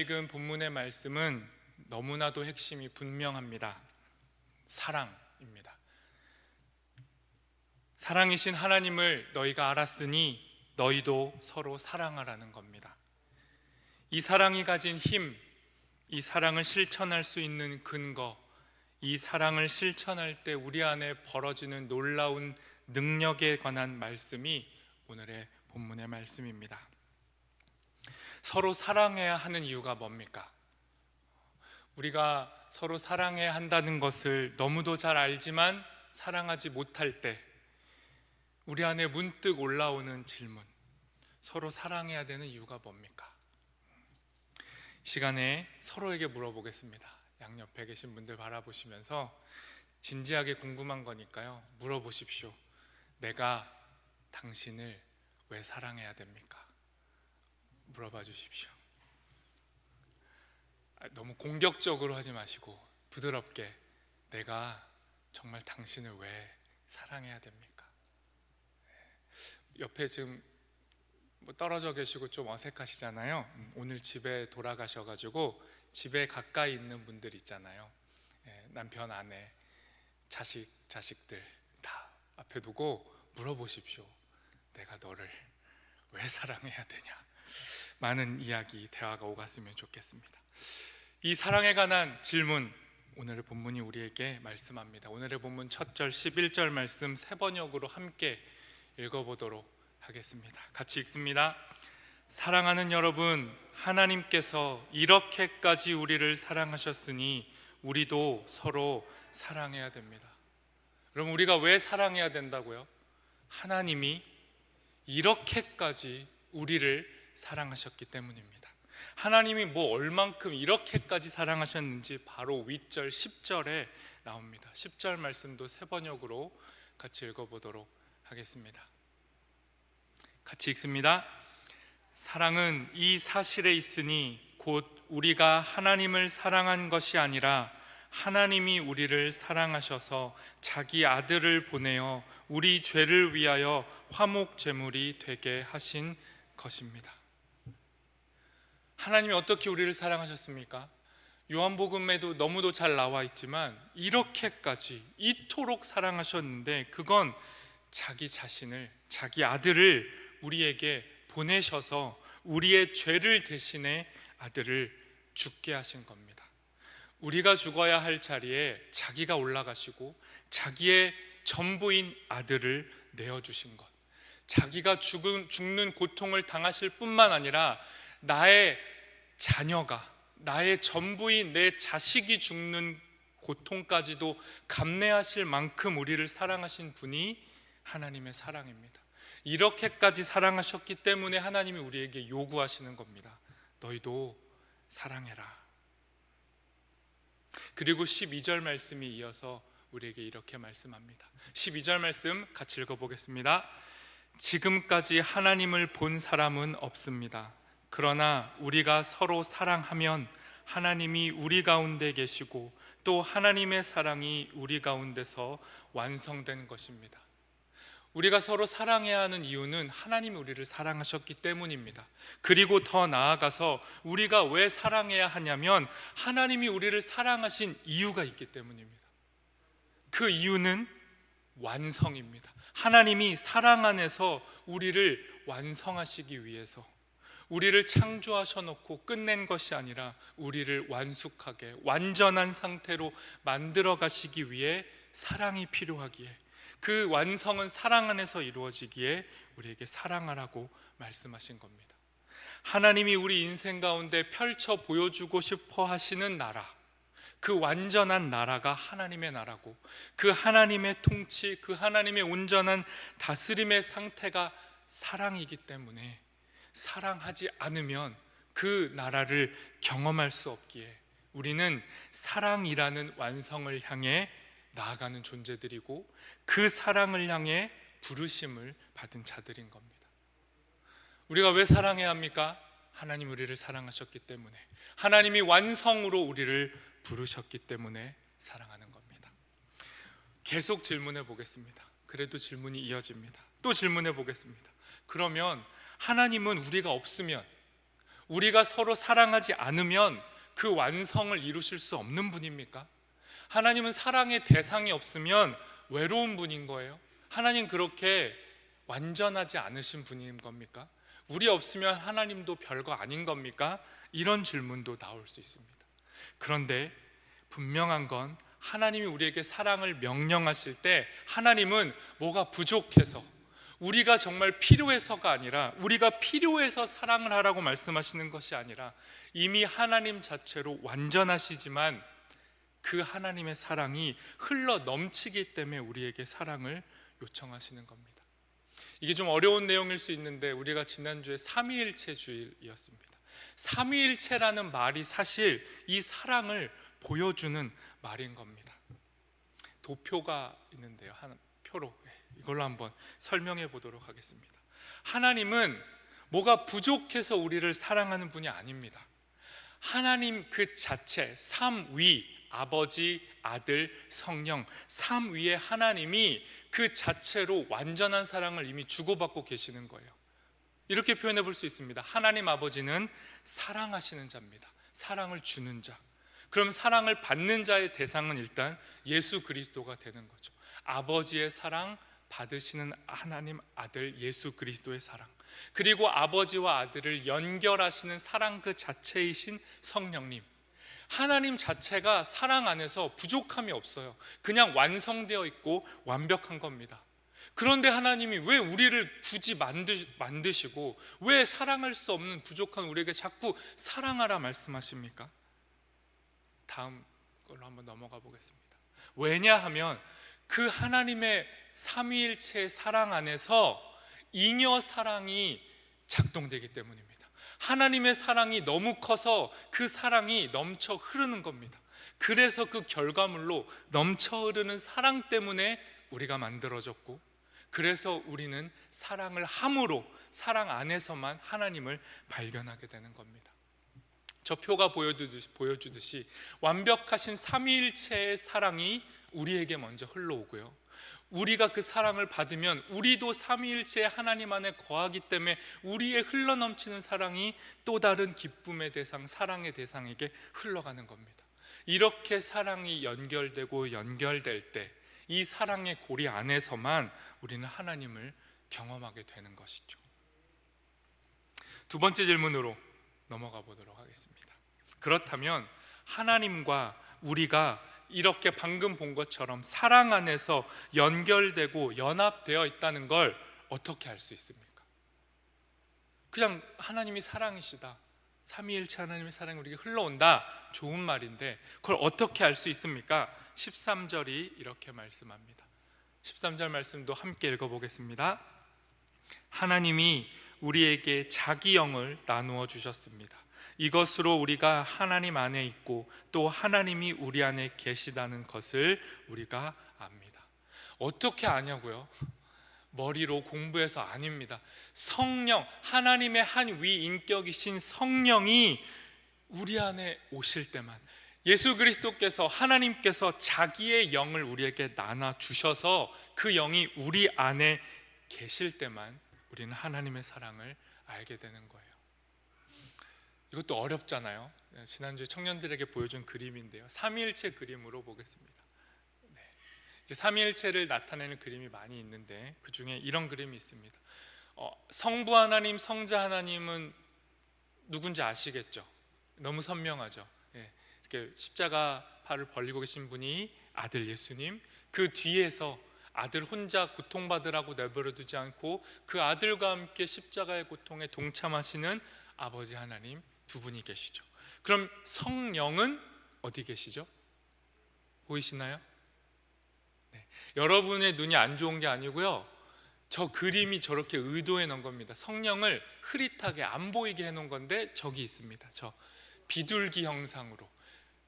읽은 본문의 말씀은 너무나도 핵심이 분명합니다. 사랑입니다. 사랑이신 하나님을 너희가 알았으니 너희도 서로 사랑하라는 겁니다. 이 사랑이 가진 힘, 이 사랑을 실천할 수 있는 근거, 이 사랑을 실천할 때 우리 안에 벌어지는 놀라운 능력에 관한 말씀이 오늘의 본문의 말씀입니다. 서로 사랑해야 하는 이유가 뭡니까? 우리가 서로 사랑해야 한다는 것을 너무도 잘 알지만 사랑하지 못할 때 우리 안에 문득 올라오는 질문, 서로 사랑해야 되는 이유가 뭡니까? 이 시간에 서로에게 물어보겠습니다. 양옆에 계신 분들 바라보시면서 진지하게 궁금한 거니까요, 물어보십시오. 내가 당신을 왜 사랑해야 됩니까? 물어봐 주십시오. 너무 공격적으로 하지 마시고 부드럽게, 내가 정말 당신을 왜 사랑해야 됩니까? 옆에 지금 떨어져 계시고 좀 어색하시잖아요. 오늘 집에 돌아가셔가지고 집에 가까이 있는 분들 있잖아요. 남편, 아내, 자식들 다 앞에 두고 물어보십시오. 내가 너를 왜 사랑해야 되냐? 많은 이야기, 대화가 오갔으면 좋겠습니다. 이 사랑에 관한 질문, 오늘의 본문이 우리에게 말씀합니다. 오늘의 본문 첫 절 11절 말씀 세 번역으로 함께 읽어보도록 하겠습니다. 같이 읽습니다. 사랑하는 여러분, 하나님께서 이렇게까지 우리를 사랑하셨으니 우리도 서로 사랑해야 됩니다. 그럼 우리가 왜 사랑해야 된다고요? 하나님이 이렇게까지 우리를 사랑하셨기 때문입니다. 하나님이 얼만큼 이렇게까지 사랑하셨는지 바로 윗절 10절에 나옵니다. 10절 말씀도 세 번역으로 같이 읽어보도록 하겠습니다. 같이 읽습니다. 사랑은 이 사실에 있으니 곧 우리가 하나님을 사랑한 것이 아니라 하나님이 우리를 사랑하셔서 자기 아들을 보내어 우리 죄를 위하여 화목 제물이 되게 하신 것입니다. 하나님이 어떻게 우리를 사랑하셨습니까? 요한복음에도 너무도 잘 나와 있지만 이렇게까지 이토록 사랑하셨는데, 그건 자기 자신을, 자기 아들을 우리에게 보내셔서 우리의 죄를 대신해 아들을 죽게 하신 겁니다. 우리가 죽어야 할 자리에 자기가 올라가시고 자기의 전부인 아들을 내어주신 것, 자기가 죽는 고통을 당하실 뿐만 아니라 나의 자녀가, 나의 전부인 내 자식이 죽는 고통까지도 감내하실 만큼 우리를 사랑하신 분이 하나님의 사랑입니다. 이렇게까지 사랑하셨기 때문에 하나님이 우리에게 요구하시는 겁니다. 너희도 사랑해라. 그리고 12절 말씀이 이어서 우리에게 이렇게 말씀합니다. 12절 말씀 같이 읽어보겠습니다. 지금까지 하나님을 본 사람은 없습니다. 그러나 우리가 서로 사랑하면 하나님이 우리 가운데 계시고 또 하나님의 사랑이 우리 가운데서 완성된 것입니다. 우리가 서로 사랑해야 하는 이유는 하나님이 우리를 사랑하셨기 때문입니다. 그리고 더 나아가서 우리가 왜 사랑해야 하냐면 하나님이 우리를 사랑하신 이유가 있기 때문입니다. 그 이유는 완성입니다. 하나님이 사랑 안에서 우리를 완성하시기 위해서, 우리를 창조하셔놓고 끝낸 것이 아니라 우리를 완숙하게 완전한 상태로 만들어 가시기 위해 사랑이 필요하기에, 그 완성은 사랑 안에서 이루어지기에 우리에게 사랑하라고 말씀하신 겁니다. 하나님이 우리 인생 가운데 펼쳐 보여주고 싶어 하시는 나라, 그 완전한 나라가 하나님의 나라고, 그 하나님의 통치, 그 하나님의 온전한 다스림의 상태가 사랑이기 때문에 사랑하지 않으면 그 나라를 경험할 수 없기에 우리는 사랑이라는 완성을 향해 나아가는 존재들이고 그 사랑을 향해 부르심을 받은 자들인 겁니다. 우리가 왜 사랑해야 합니까? 하나님 우리를 사랑하셨기 때문에, 하나님이 완성으로 우리를 부르셨기 때문에 사랑하는 겁니다. 계속 질문해 보겠습니다. 그래도 질문이 이어집니다. 또 질문해 보겠습니다. 그러면 하나님은 우리가 없으면, 우리가 서로 사랑하지 않으면 그 완성을 이루실 수 없는 분입니까? 하나님은 사랑의 대상이 없으면 외로운 분인 거예요? 하나님 그렇게 완전하지 않으신 분인 겁니까? 우리 없으면 하나님도 별거 아닌 겁니까? 이런 질문도 나올 수 있습니다. 그런데 분명한 건 하나님이 우리에게 사랑을 명령하실 때 하나님은 뭐가 부족해서, 우리가 정말 필요해서가 아니라, 우리가 필요해서 사랑을 하라고 말씀하시는 것이 아니라 이미 하나님 자체로 완전하시지만 그 하나님의 사랑이 흘러 넘치기 때문에 우리에게 사랑을 요청하시는 겁니다. 이게 좀 어려운 내용일 수 있는데 우리가 지난주에 삼위일체 주일이었습니다. 삼위일체라는 말이 사실 이 사랑을 보여주는 말인 겁니다. 도표가 있는데요, 한 표로 이걸로 한번 설명해 보도록 하겠습니다. 하나님은 뭐가 부족해서 우리를 사랑하는 분이 아닙니다. 하나님 그 자체, 삼위, 아버지, 아들, 성령, 삼위의 하나님이 그 자체로 완전한 사랑을 이미 주고받고 계시는 거예요. 이렇게 표현해 볼 수 있습니다. 하나님 아버지는 사랑하시는 자입니다. 사랑을 주는 자. 그럼 사랑을 받는 자의 대상은 일단 예수 그리스도가 되는 거죠. 아버지의 사랑 받으시는 하나님 아들 예수 그리스도의 사랑, 그리고 아버지와 아들을 연결하시는 사랑 그 자체이신 성령님. 하나님 자체가 사랑 안에서 부족함이 없어요. 그냥 완성되어 있고 완벽한 겁니다. 그런데 하나님이 왜 우리를 굳이 만드시고 왜 사랑할 수 없는 부족한 우리에게 자꾸 사랑하라 말씀하십니까? 다음 걸로 한번 넘어가 보겠습니다. 왜냐하면 그 하나님의 삼위일체의 사랑 안에서 잉여 사랑이 작동되기 때문입니다. 하나님의 사랑이 너무 커서 그 사랑이 넘쳐 흐르는 겁니다. 그래서 그 결과물로 넘쳐 흐르는 사랑 때문에 우리가 만들어졌고, 그래서 우리는 사랑을 함으로 사랑 안에서만 하나님을 발견하게 되는 겁니다. 저 표가 보여주듯이 완벽하신 삼위일체의 사랑이 우리에게 먼저 흘러오고요, 우리가 그 사랑을 받으면 우리도 삼위일체의 하나님 안에 거하기 때문에 우리의 흘러넘치는 사랑이 또 다른 기쁨의 대상, 사랑의 대상에게 흘러가는 겁니다. 이렇게 사랑이 연결될 때 이 사랑의 고리 안에서만 우리는 하나님을 경험하게 되는 것이죠. 두 번째 질문으로 넘어가 보도록 하겠습니다. 그렇다면 하나님과 우리가 이렇게 방금 본 것처럼 사랑 안에서 연결되고 연합되어 있다는 걸 어떻게 알 수 있습니까? 그냥 하나님이 사랑이시다, 삼위일체 하나님의 사랑이 우리에게 흘러온다, 좋은 말인데 그걸 어떻게 알 수 있습니까? 13절이 이렇게 말씀합니다. 13절 말씀도 함께 읽어보겠습니다. 하나님이 우리에게 자기 영을 나누어 주셨습니다. 이것으로 우리가 하나님 안에 있고 또 하나님이 우리 안에 계시다는 것을 우리가 압니다. 어떻게 아냐고요? 머리로 공부해서 아닙니다. 성령, 하나님의 한 위인격이신 성령이 우리 안에 오실 때만, 예수 그리스도께서, 하나님께서 자기의 영을 우리에게 나눠 주셔서 그 영이 우리 안에 계실 때만 우리는 하나님의 사랑을 알게 되는 거예요. 이것도 어렵잖아요. 지난주에 청년들에게 보여준 그림인데요, 삼위일체 그림으로 보겠습니다. 이제 삼위일체를 나타내는 그림이 많이 있는데 그 중에 이런 그림이 있습니다. 성부 하나님, 성자 하나님은 누군지 아시겠죠? 너무 선명하죠. 이렇게 십자가 팔을 벌리고 계신 분이 아들 예수님, 그 뒤에서 아들 혼자 고통받으라고 내버려두지 않고 그 아들과 함께 십자가의 고통에 동참하시는 아버지 하나님, 두 분이 계시죠. 그럼 성령은 어디 계시죠? 보이시나요? 네. 여러분의 눈이 안 좋은 게 아니고요, 저 그림이 저렇게 의도해 놓은 겁니다. 성령을 흐릿하게 안 보이게 해 놓은 건데 저기 있습니다. 저 비둘기 형상으로,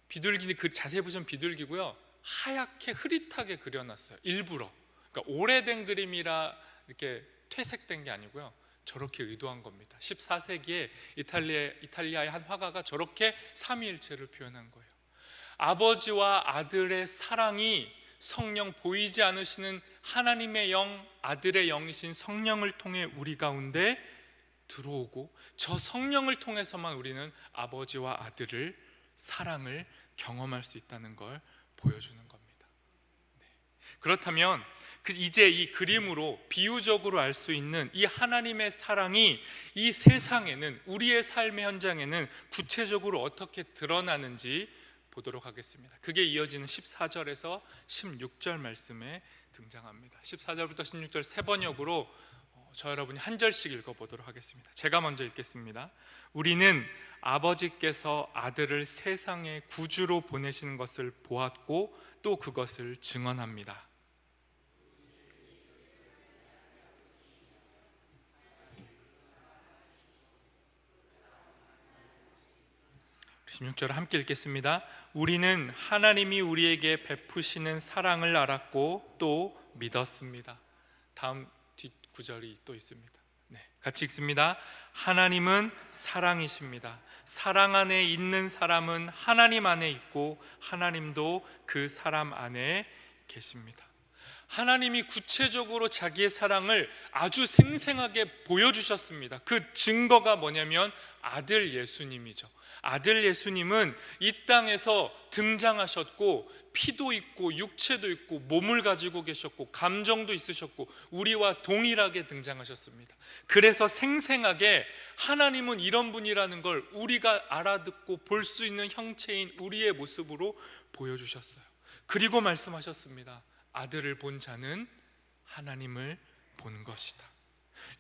비둘기, 그 자세히 보시면 비둘기고요, 하얗게 흐릿하게 그려놨어요. 일부러. 그러니까 오래된 그림이라 이렇게 퇴색된 게 아니고요, 저렇게 의도한 겁니다. 14세기에 이탈리아의 한 화가가 저렇게 삼위일체를 표현한 거예요. 아버지와 아들의 사랑이 성령, 보이지 않으시는 하나님의 영, 아들의 영이신 성령을 통해 우리 가운데 들어오고 저 성령을 통해서만 우리는 아버지와 아들을 사랑을 경험할 수 있다는 걸 보여주는 겁니다. 그렇다면 이제 이 그림으로 비유적으로 알 수 있는 이 하나님의 사랑이 이 세상에는, 우리의 삶의 현장에는 구체적으로 어떻게 드러나는지 보도록 하겠습니다. 그게 이어지는 14절에서 16절 말씀에 등장합니다. 14절부터 16절 세 번역으로 저 여러분이 한 절씩 읽어보도록 하겠습니다. 제가 먼저 읽겠습니다. 우리는 아버지께서 아들을 세상의 구주로 보내시는 것을 보았고 또 그것을 증언합니다. 16절 함께 읽겠습니다. 우리는 하나님이 우리에게 베푸시는 사랑을 알았고 또 믿었습니다. 다음 뒷구절이 또 있습니다. 같이 읽습니다. 하나님은 사랑이십니다. 사랑 안에 있는 사람은 하나님 안에 있고 하나님도 그 사람 안에 계십니다. 하나님이 구체적으로 자기의 사랑을 아주 생생하게 보여주셨습니다. 그 증거가 뭐냐면 아들 예수님이죠. 아들 예수님은 이 땅에서 등장하셨고 피도 있고 육체도 있고 몸을 가지고 계셨고 감정도 있으셨고 우리와 동일하게 등장하셨습니다. 그래서 생생하게 하나님은 이런 분이라는 걸 우리가 알아듣고 볼 수 있는 형체인 우리의 모습으로 보여주셨어요. 그리고 말씀하셨습니다. 아들을 본 자는 하나님을 본 것이다.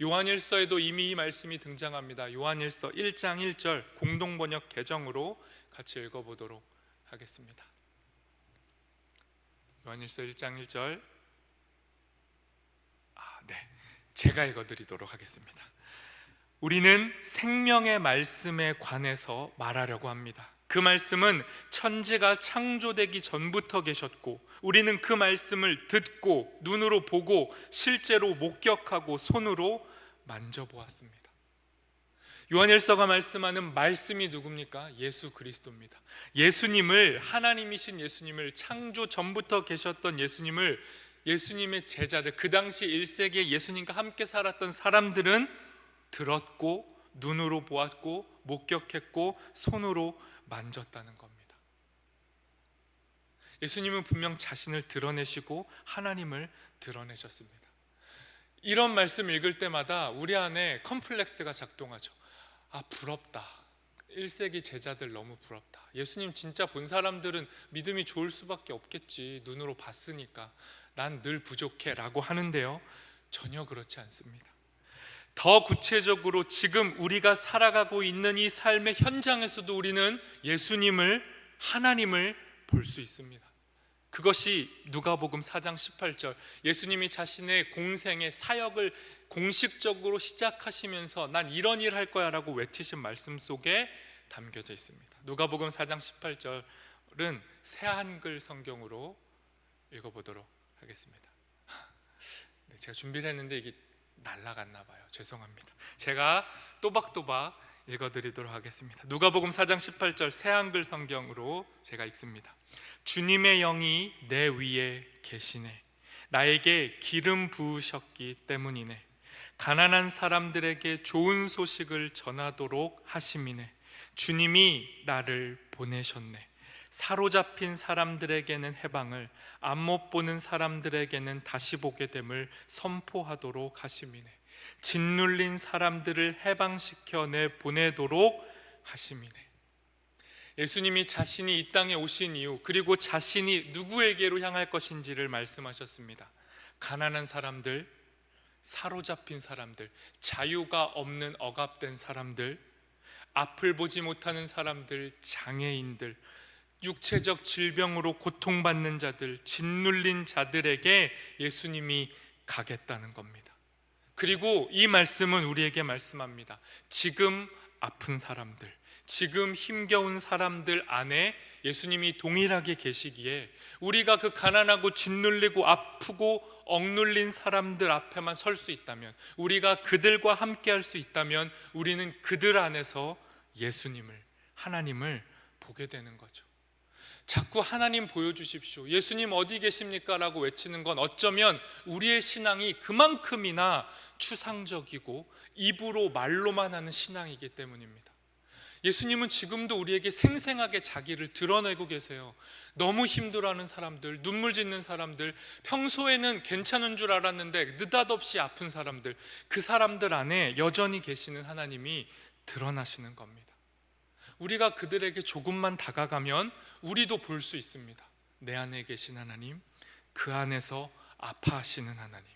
요한일서에도 이미 이 말씀이 등장합니다. 요한일서 1장 1절 공동번역 개정으로 같이 읽어보도록 하겠습니다. 요한일서 1장 1절 제가 읽어드리도록 하겠습니다. 우리는 생명의 말씀에 관해서 말하려고 합니다. 그 말씀은 천지가 창조되기 전부터 계셨고 우리는 그 말씀을 듣고 눈으로 보고 실제로 목격하고 손으로 만져보았습니다. 요한일서가 말씀하는 말씀이 누굽니까? 예수 그리스도입니다. 예수님을, 하나님이신 예수님을, 창조 전부터 계셨던 예수님의 제자들, 그 당시 1세기에 예수님과 함께 살았던 사람들은 들었고 눈으로 보았고 목격했고 손으로 만졌다는 겁니다. 예수님은 분명 자신을 드러내시고 하나님을 드러내셨습니다. 이런 말씀 읽을 때마다 우리 안에 컴플렉스가 작동하죠. 부럽다. 1세기 제자들 너무 부럽다. 예수님 진짜 본 사람들은 믿음이 좋을 수밖에 없겠지. 눈으로 봤으니까. 난 늘 부족해 라고 하는데요, 전혀 그렇지 않습니다. 더 구체적으로 지금 우리가 살아가고 있는 이 삶의 현장에서도 우리는 예수님을, 하나님을 볼 수 있습니다. 그것이 누가복음 4장 18절, 예수님이 자신의 공생의 사역을 공식적으로 시작하시면서 난 이런 일 할 거야 라고 외치신 말씀 속에 담겨져 있습니다. 누가복음 4장 18절은 새 한글 성경으로 읽어보도록 하겠습니다. 제가 준비를 했는데 이게 날아갔나 봐요. 죄송합니다. 제가 또박또박 읽어드리도록 하겠습니다. 누가복음 4장 18절 새 한글 성경으로 제가 읽습니다. 주님의 영이 내 위에 계시네. 나에게 기름 부으셨기 때문이네. 가난한 사람들에게 좋은 소식을 전하도록 하심이네. 주님이 나를 보내셨네. 사로잡힌 사람들에게는 해방을, 안못 보는 사람들에게는 다시 보게 됨을 선포하도록 하심이네. 짓눌린 사람들을 해방시켜 내보내도록 하심이네. 예수님이 자신이 이 땅에 오신 이유, 그리고 자신이 누구에게로 향할 것인지를 말씀하셨습니다. 가난한 사람들, 사로잡힌 사람들, 자유가 없는 억압된 사람들, 앞을 보지 못하는 사람들, 장애인들, 육체적 질병으로 고통받는 자들, 짓눌린 자들에게 예수님이 가겠다는 겁니다. 그리고 이 말씀은 우리에게 말씀합니다. 지금 아픈 사람들, 지금 힘겨운 사람들 안에 예수님이 동일하게 계시기에 우리가 그 가난하고 짓눌리고 아프고 억눌린 사람들 앞에만 설 수 있다면, 우리가 그들과 함께 할 수 있다면 우리는 그들 안에서 예수님을, 하나님을 보게 되는 거죠. 자꾸 하나님 보여주십시오, 예수님 어디 계십니까? 라고 외치는 건 어쩌면 우리의 신앙이 그만큼이나 추상적이고 입으로 말로만 하는 신앙이기 때문입니다. 예수님은 지금도 우리에게 생생하게 자기를 드러내고 계세요. 너무 힘들어하는 사람들, 눈물 짓는 사람들, 평소에는 괜찮은 줄 알았는데 느닷없이 아픈 사람들, 그 사람들 안에 여전히 계시는 하나님이 드러나시는 겁니다. 우리가 그들에게 조금만 다가가면 우리도 볼 수 있습니다. 내 안에 계신 하나님, 그 안에서 아파하시는 하나님,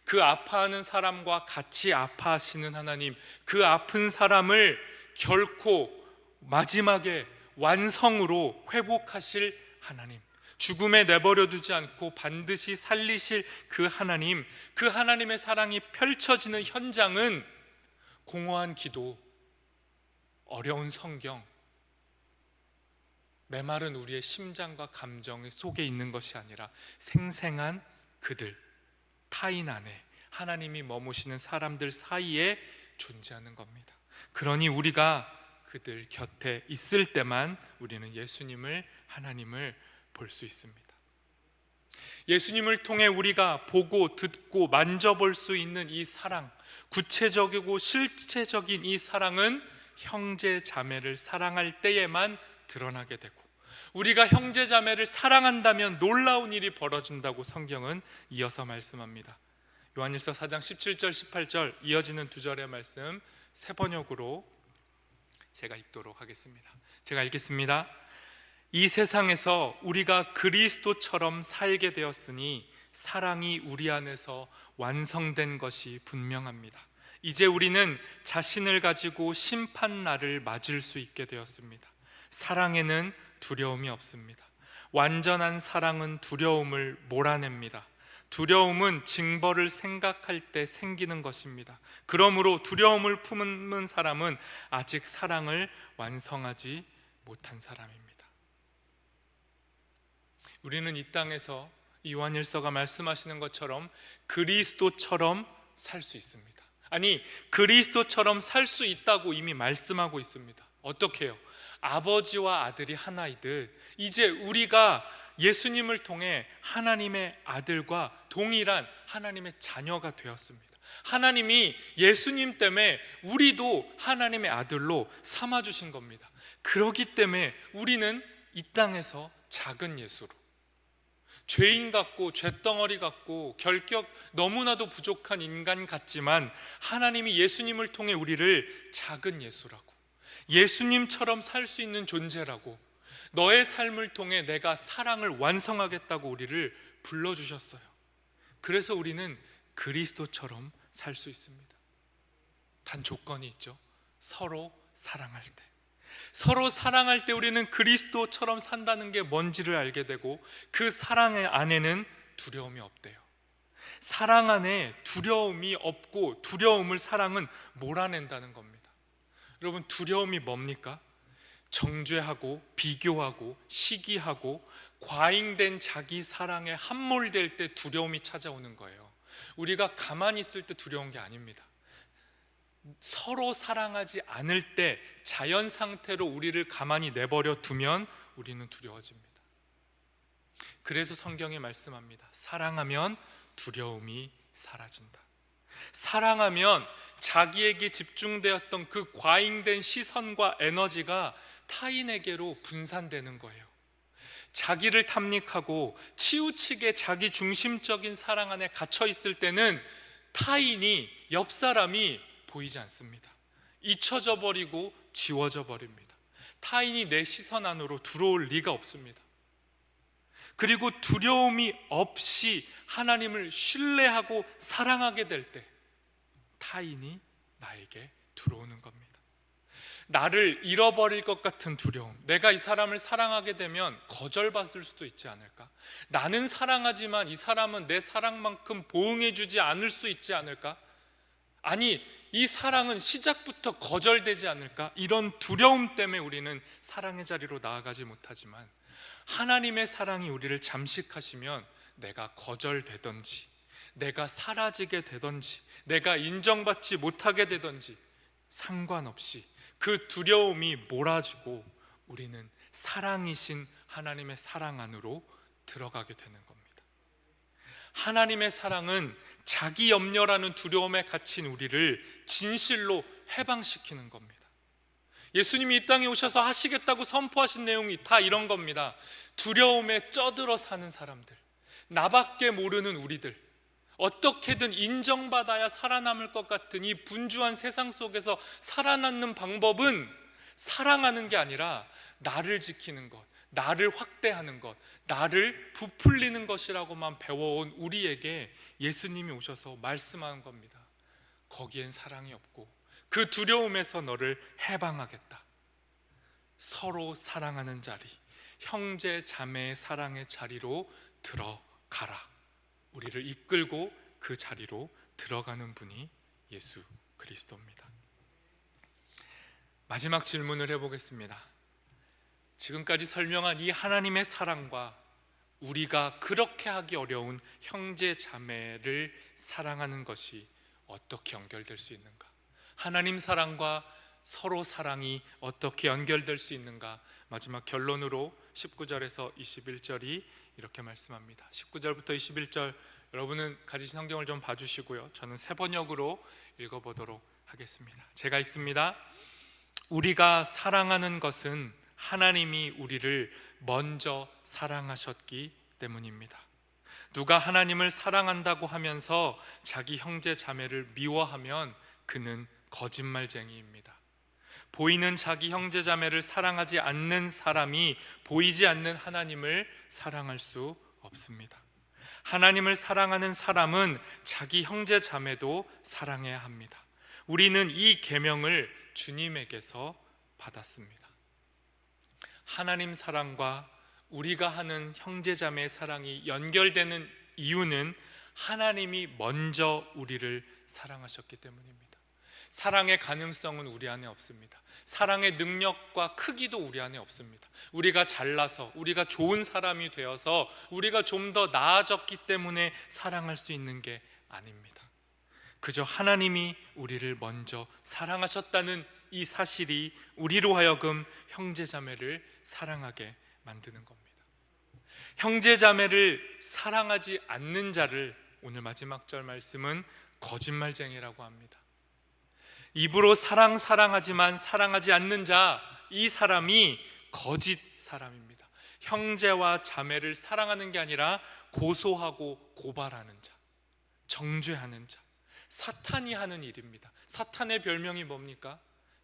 그 아파하는 사람과 같이 아파하시는 하나님, 그 아픈 사람을 결코 마지막에 완성으로 회복하실 하나님, 죽음에 내버려 두지 않고 반드시 살리실 그 하나님, 그 하나님의 사랑이 펼쳐지는 현장은 공허한 기도, 어려운 성경, 메마른 우리의 심장과 감정 속에 있는 것이 아니라 생생한 그들, 타인 안에 하나님이 머무시는 사람들 사이에 존재하는 겁니다. 그러니 우리가 그들 곁에 있을 때만 우리는 예수님을, 하나님을 볼 수 있습니다. 예수님을 통해 우리가 보고 듣고 만져볼 수 있는 이 사랑, 구체적이고 실체적인 이 사랑은 형제 자매를 사랑할 때에만 드러나게 되고, 우리가 형제 자매를 사랑한다면 놀라운 일이 벌어진다고 성경은 이어서 말씀합니다. 요한일서 4장 17절 18절 이어지는 두 절의 말씀 새 번역으로 제가 읽도록 하겠습니다. 제가 읽겠습니다. 이 세상에서 우리가 그리스도처럼 살게 되었으니 사랑이 우리 안에서 완성된 것이 분명합니다. 이제 우리는 자신을 가지고 심판날을 맞을 수 있게 되었습니다. 사랑에는 두려움이 없습니다. 완전한 사랑은 두려움을 몰아냅니다. 두려움은 징벌을 생각할 때 생기는 것입니다. 그러므로 두려움을 품은 사람은 아직 사랑을 완성하지 못한 사람입니다. 우리는 이 땅에서 이 요한일서가 말씀하시는 것처럼 그리스도처럼 살 수 있습니다. 아니, 그리스도처럼 살 수 있다고 이미 말씀하고 있습니다. 어떻게 해요? 아버지와 아들이 하나이듯 이제 우리가 예수님을 통해 하나님의 아들과 동일한 하나님의 자녀가 되었습니다. 하나님이 예수님 때문에 우리도 하나님의 아들로 삼아주신 겁니다. 그렇기 때문에 우리는 이 땅에서 작은 예수로, 죄인 같고 쇳덩어리 같고 결격 너무나도 부족한 인간 같지만 하나님이 예수님을 통해 우리를 작은 예수라고, 예수님처럼 살 수 있는 존재라고, 너의 삶을 통해 내가 사랑을 완성하겠다고 우리를 불러주셨어요. 그래서 우리는 그리스도처럼 살 수 있습니다. 단 조건이 있죠. 서로 사랑할 때. 서로 사랑할 때 우리는 그리스도처럼 산다는 게 뭔지를 알게 되고, 그 사랑 안에는 두려움이 없대요. 사랑 안에 두려움이 없고, 두려움을 사랑은 몰아낸다는 겁니다. 여러분, 두려움이 뭡니까? 정죄하고 비교하고 시기하고 과잉된 자기 사랑에 함몰될 때 두려움이 찾아오는 거예요. 우리가 가만히 있을 때 두려운 게 아닙니다. 서로 사랑하지 않을 때 자연 상태로 우리를 가만히 내버려 두면 우리는 두려워집니다. 그래서 성경이 말씀합니다. 사랑하면 두려움이 사라진다. 사랑하면 자기에게 집중되었던 그 과잉된 시선과 에너지가 타인에게로 분산되는 거예요. 자기를 탐닉하고 치우치게 자기 중심적인 사랑 안에 갇혀 있을 때는 타인이, 옆 사람이 보이지 않습니다. 잊혀져 버리고 지워져 버립니다. 타인이 내 시선 안으로 들어올 리가 없습니다. 그리고 두려움이 없이 하나님을 신뢰하고 사랑하게 될 때 타인이 나에게 들어오는 겁니다. 나를 잃어버릴 것 같은 두려움, 내가 이 사람을 사랑하게 되면 거절받을 수도 있지 않을까? 나는 사랑하지만 이 사람은 내 사랑만큼 보응해주지 않을 수 있지 않을까? 아니, 이 사랑은 시작부터 거절되지 않을까? 이런 두려움 때문에 우리는 사랑의 자리로 나아가지 못하지만, 하나님의 사랑이 우리를 잠식하시면 내가 거절되든지, 내가 사라지게 되든지, 내가 인정받지 못하게 되든지 상관없이 그 두려움이 몰아지고 우리는 사랑이신 하나님의 사랑 안으로 들어가게 되는 겁니다. 하나님의 사랑은 자기 염려라는 두려움에 갇힌 우리를 진실로 해방시키는 겁니다. 예수님이 이 땅에 오셔서 하시겠다고 선포하신 내용이 다 이런 겁니다. 두려움에 쩌들어 사는 사람들, 나밖에 모르는 우리들, 어떻게든 인정받아야 살아남을 것 같은 이 분주한 세상 속에서 살아남는 방법은 사랑하는 게 아니라 나를 지키는 것, 나를 확대하는 것, 나를 부풀리는 것이라고만 배워온 우리에게 예수님이 오셔서 말씀하는 겁니다. 거기엔 사랑이 없고 그 두려움에서 너를 해방하겠다. 서로 사랑하는 자리, 형제 자매의 사랑의 자리로 들어가라. 우리를 이끌고 그 자리로 들어가는 분이 예수 그리스도입니다. 마지막 질문을 해보겠습니다. 지금까지 설명한 이 하나님의 사랑과 우리가 그렇게 하기 어려운 형제 자매를 사랑하는 것이 어떻게 연결될 수 있는가? 하나님 사랑과 서로 사랑이 어떻게 연결될 수 있는가? 마지막 결론으로 19절에서 21절이 이렇게 말씀합니다. 19절부터 21절 여러분은 가지신 성경을 좀 봐주시고요, 저는 새 번역으로 읽어보도록 하겠습니다. 제가 읽습니다. 우리가 사랑하는 것은 하나님이 우리를 먼저 사랑하셨기 때문입니다. 누가 하나님을 사랑한다고 하면서 자기 형제 자매를 미워하면 그는 거짓말쟁이입니다. 보이는 자기 형제 자매를 사랑하지 않는 사람이 보이지 않는 하나님을 사랑할 수 없습니다. 하나님을 사랑하는 사람은 자기 형제 자매도 사랑해야 합니다. 우리는 이 계명을 주님에게서 받았습니다. 하나님 사랑과 우리가 하는 형제 자매의 사랑이 연결되는 이유는 하나님이 먼저 우리를 사랑하셨기 때문입니다. 사랑의 가능성은 우리 안에 없습니다. 사랑의 능력과 크기도 우리 안에 없습니다. 우리가 잘나서, 우리가 좋은 사람이 되어서, 우리가 좀 더 나아졌기 때문에 사랑할 수 있는 게 아닙니다. 그저 하나님이 우리를 먼저 사랑하셨다는 이 사실이 우리로 하여금 형제자매를 사랑하게 만드는 겁니다. 형제자매를 사랑하지 않는 자를 오늘 마지막 절 말씀은 거짓말쟁이라고 합니다. 입으로 사랑하지만 사랑하지 않는 자, 이 사람이 거짓 사람입니다. 형제와 자매를 사랑하는 게 아니라 고소하고 고발하는 자, 정죄하는 자, 사탄이 하는 일입니다. 사탄의 별명이 뭡니까?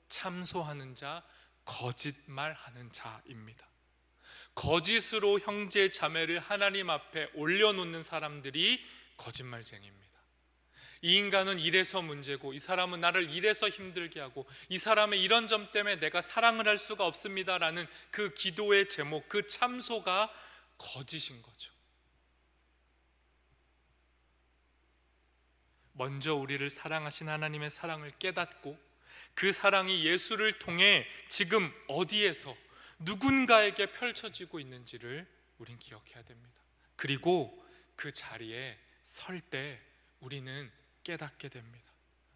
참소하는 자, 거짓말하는 자입니다. 거짓으로 형제 자매를 하나님 앞에 올려놓는 사람들이 거짓말쟁이입니다. 이 인간은 이래서 문제고, 이 사람은 나를 이래서 힘들게 하고, 이 사람의 이런 점 때문에 내가 사랑을 할 수가 없습니다라는 그 기도의 제목, 그 참소가 거짓인 거죠. 먼저 우리를 사랑하신 하나님의 사랑을 깨닫고 그 사랑이 예수를 통해 지금 어디에서 누군가에게 펼쳐지고 있는지를 우린 기억해야 됩니다. 그리고 그 자리에 설 때 우리는 깨닫게 됩니다.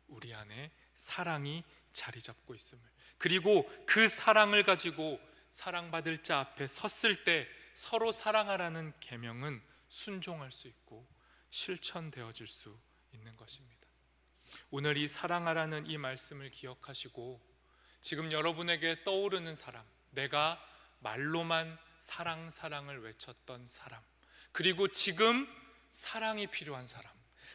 우리 안에 사랑이 자리 잡고 있음을. 그리고 그 사랑을 가지고 사랑받을 자 앞에 섰을 때 서로 사랑하라는 계명은 순종할 수 있고 실천되어질 수 있는 것입니다. 오늘 이 사랑하라는 이 말씀을 기억하시고 지금 여러분에게 떠오르는 사람, 내가 말로만 사랑을 외쳤던 사람, 그리고 지금 사랑이 필요한 사람,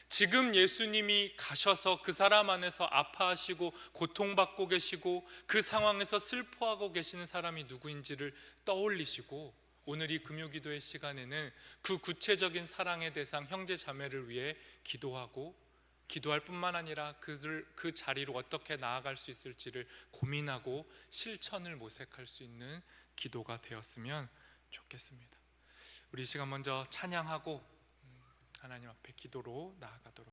지금 예수님이 가셔서 그 사람 안에서 아파하시고 고통받고 계시고 그 상황에서 슬퍼하고 계시는 사람이 누구인지를 떠올리시고 오늘 이 금요기도의 시간에는 그 구체적인 사랑의 대상 형제 자매를 위해 기도할 뿐만 아니라 그 자리로 어떻게 나아갈 수 있을지를 고민하고 실천을 모색할 수 있는 기도가 되었으면 좋겠습니다. 우리 이 시간 먼저 찬양하고 하나님 앞에 기도로 나아가도록